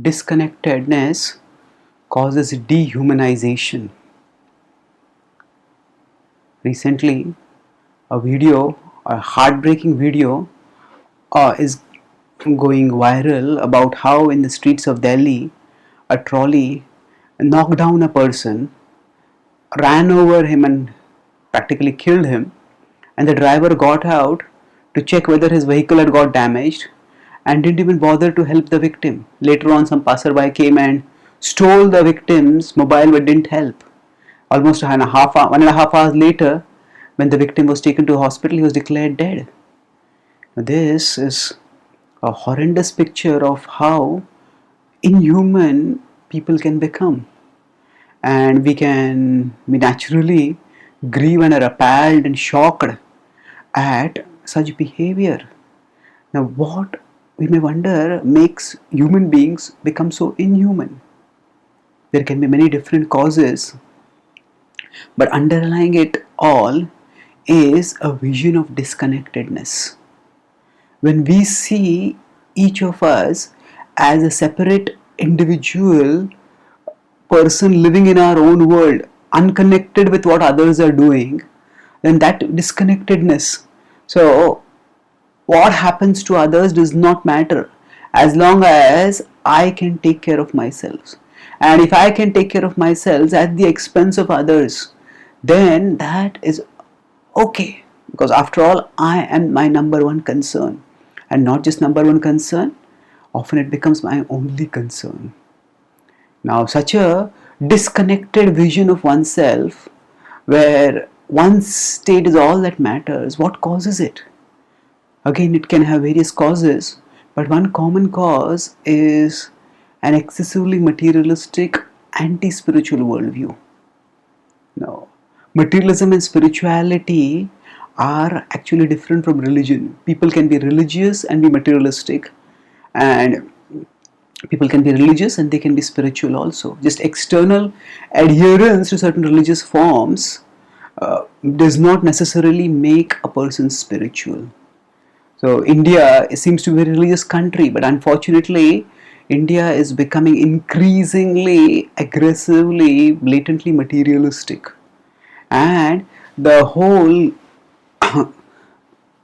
disconnectedness causes dehumanization. Recently, a heartbreaking video, is going viral about how in the streets of Delhi, a trolley knocked down a person, ran over him, and practically killed him. And the driver got out to check whether his vehicle had got damaged and didn't even bother to help the victim. Later on, some passerby came and stole the victim's mobile but didn't help. Almost 1.5 hours later, when the victim was taken to a hospital, he was declared dead. This is a horrendous picture of how inhuman people can become. And we naturally grieve and are appalled and shocked at such behavior. Now, what we may wonder makes human beings become so inhuman? There can be many different causes, but underlying it all is a vision of disconnectedness. When we see each of us as a separate individual person living in our own world, unconnected with what others are doing, then that disconnectedness. So, what happens to others does not matter as long as I can take care of myself. And if I can take care of myself at the expense of others, then that is okay. Because after all, I am my number one concern. And not just number one concern, often it becomes my only concern. Now, such a disconnected vision of oneself, where one state is all that matters, what causes it? Again, it can have various causes, but one common cause is an excessively materialistic, anti-spiritual worldview. Now, materialism and spirituality are actually different from religion. People can be religious and be materialistic, and people can be religious and they can be spiritual also. Just external adherence to certain religious forms does not necessarily make a person spiritual. So India seems to be a religious country, but unfortunately India is becoming increasingly aggressively, blatantly materialistic. And the whole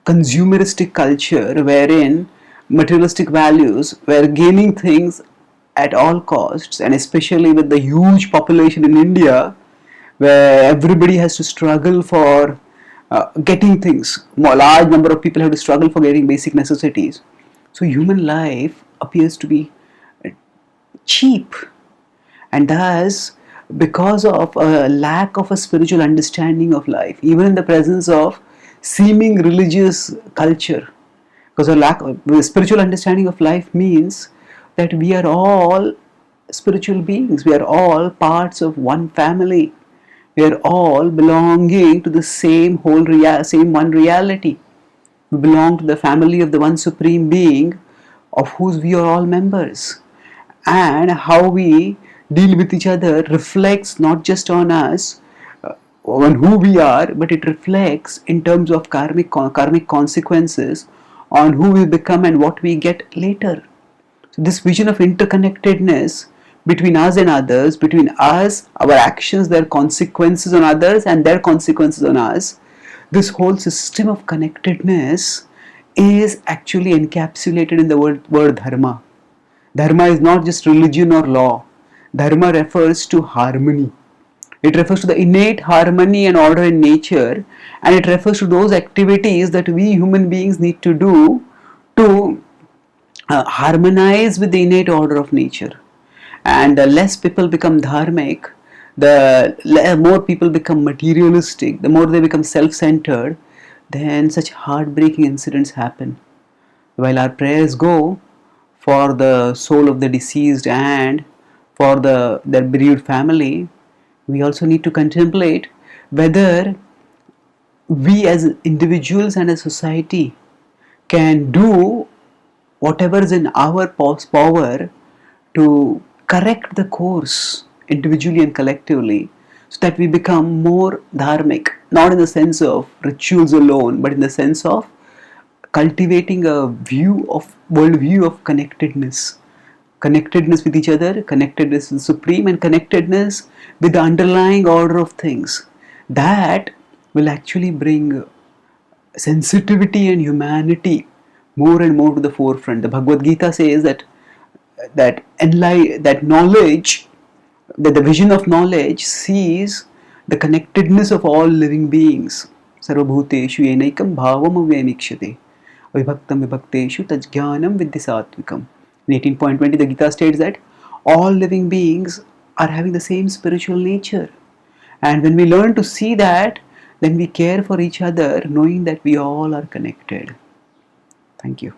consumeristic culture wherein materialistic values were gaining things at all costs, and especially with the huge population in India where everybody has to struggle for getting things. A large number of people have to struggle for getting basic necessities. So human life appears to be cheap, and thus because of a lack of a spiritual understanding of life, even in the presence of seeming religious culture, because a lack of spiritual understanding of life means that we are all spiritual beings, we are all parts of one family, we are all belonging to the same same one reality. We belong to the family of the one supreme being, of whose we are all members. And how we deal with each other reflects not just on us, on who we are, but it reflects in terms of karmic consequences on who we become and what we get later. So this vision of interconnectedness between us and others, between us, our actions, their consequences on others and their consequences on us, this whole system of connectedness is actually encapsulated in the word dharma. Dharma is not just religion or law. Dharma refers to harmony. It refers to the innate harmony and order in nature, and it refers to those activities that we human beings need to do to harmonize with the innate order of nature. And the less people become dharmic, the more people become materialistic, the more they become self-centered, then such heartbreaking incidents happen. While our prayers go for the soul of the deceased and for their bereaved family, we also need to contemplate whether we as individuals and as society can do whatever is in our power to correct the course individually and collectively, so that we become more dharmic, not in the sense of rituals alone, but in the sense of cultivating a worldview of connectedness, connectedness with each other, connectedness with the Supreme, and connectedness with the underlying order of things. That will actually bring sensitivity and humanity more and more to the forefront. The Bhagavad-gita says that knowledge, that the vision of knowledge sees the connectedness of all living beings. Sarvabhuteshu yenaikam bhavam avyamikshate vibhaktam vibhakteshu tajjnanam vidyasatvikam. In 18.20, the Gita states that all living beings are having the same spiritual nature. And when we learn to see that, then we care for each other, knowing that we all are connected. Thank you.